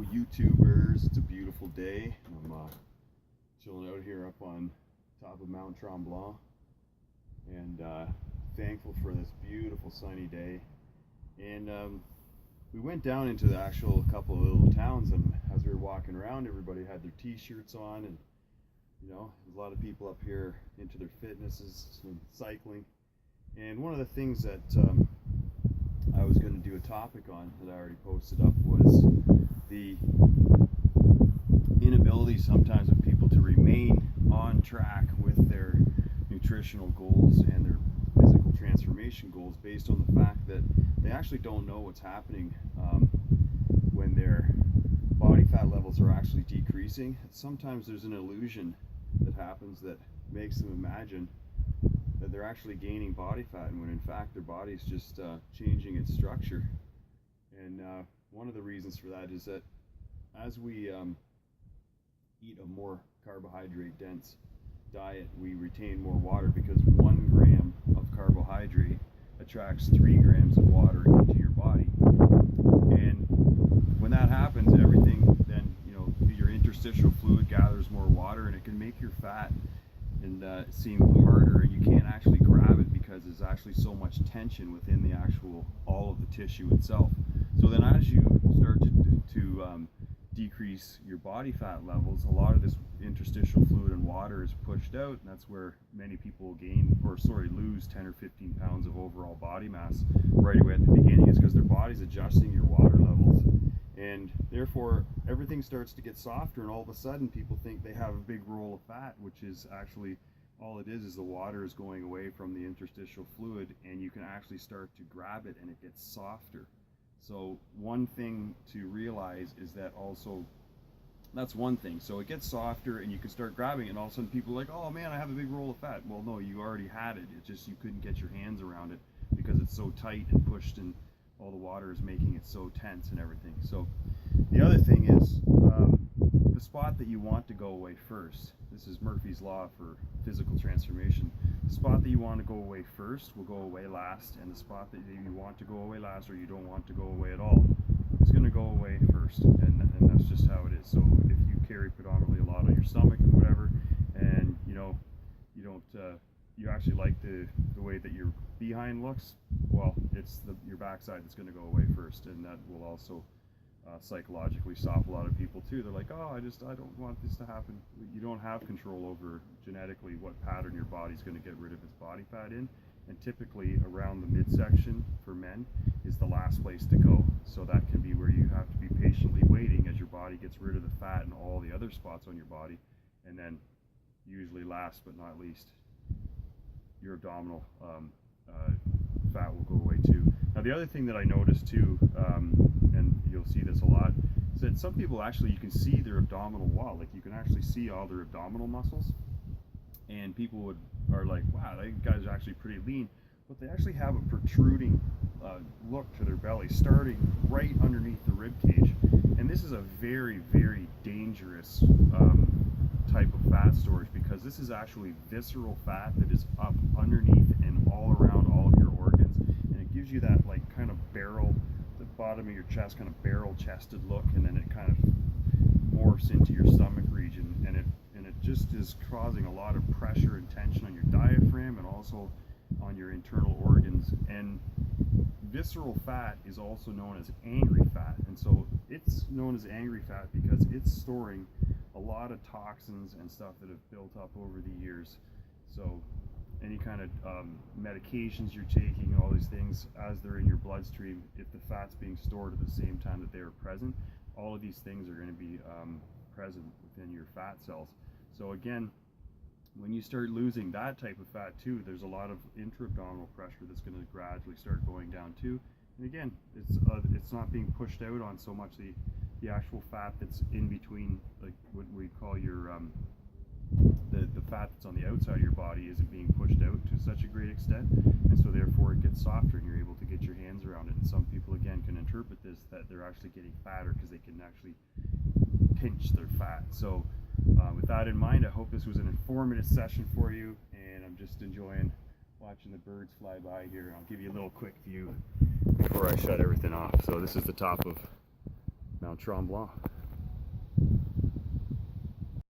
Hello YouTubers, it's a beautiful day. I'm chilling out here up on top of Mount Tremblant and thankful for this beautiful sunny day. And we went down into the actual couple of little towns, and as we were walking around, everybody had their t-shirts on, and there's a lot of people up here into their fitnesses and cycling. And one of the things that I was going to do a topic on that I already posted up was the inability sometimes of people to remain on track with their nutritional goals and their physical transformation goals based on the fact that they actually don't know what's happening when their body fat levels are actually decreasing. Sometimes there's an illusion that happens that makes them imagine that they're actually gaining body fat, and when in fact their body's just changing its structure. And one of the reasons for that is that as we eat a more carbohydrate dense diet, we retain more water, because 1 gram of carbohydrate attracts 3 grams of water into your body. And when that happens, everything then, your interstitial fluid gathers more water, and it can make your fat and seem harder, and you can't actually grab it because there's actually so much tension within the actual all of the tissue itself. So then as you start to decrease your body fat levels, a lot of this interstitial fluid and water is pushed out, and that's where many people lose 10 or 15 pounds of overall body mass right away at the beginning. Is because their body's adjusting your water levels, and therefore everything starts to get softer, and all of a sudden people think they have a big roll of fat, which is actually all it is the water is going away from the interstitial fluid, and you can actually start to grab it and it gets softer. So one thing to realize is that also that's one thing. So it gets softer and you can start grabbing it, and all of a sudden people are like, oh man, I have a big roll of fat. Well, no, you already had it. It's just you couldn't get your hands around it because it's so tight and pushed, and all the water is making it so tense and everything. So the other thing is the spot that you want to go away first. This is Murphy's Law for physical transformation. The spot that you want to go away first will go away last, and the spot that you want to go away last, or you don't want to go away at all, is going to go away first. And that's just how it is. So if you carry predominantly a lot on your stomach and whatever, and you actually like the way that your behind looks, well, it's your backside that's going to go away first, and that will also psychologically stop a lot of people too. They're like, oh, I don't want this to happen. You don't have control over genetically what pattern your body's going to get rid of its body fat in, and typically around the midsection for men is the last place to go. So that can be where you have to be patiently waiting as your body gets rid of the fat and all the other spots on your body, and then usually last but not least, your abdominal fat will go away too. Now the other thing that I noticed too, and you'll see this a lot, is that some people actually, you can see their abdominal wall, like you can actually see all their abdominal muscles, and people are like, wow, that guy's actually pretty lean, but they actually have a protruding look to their belly starting right underneath the rib cage, and this is a very, very dangerous type of fat storage, because this is actually visceral fat that is up underneath and all around all of your organs, and it gives you that like kind of barrel, the bottom of your chest kind of barrel chested look, and then it kind of morphs into your stomach region, and it just is causing a lot of pressure and tension on your diaphragm and also on your internal organs. And visceral fat is also known as angry fat, and so it's known as angry fat because it's storing a lot of toxins and stuff that have built up over the years. So any kind of medications you're taking and all these things, as they're in your bloodstream, if the fat's being stored at the same time that they are present, all of these things are going to be present within your fat cells. So again, when you start losing that type of fat too, there's a lot of intra-abdominal pressure that's going to gradually start going down too. And again, it's not being pushed out on so much the actual fat that's in between, like what we call your the fat that's on the outside of your body isn't being pushed out to such a great extent, and so therefore it gets softer and you're able to get your hands around it. And some people again can interpret this that they're actually getting fatter because they can actually pinch their fat. So with that in mind, I hope this was an informative session for you, and I'm just enjoying watching the birds fly by here. I'll give you a little quick view before I shut everything off. So this is the top of Mount tremblant.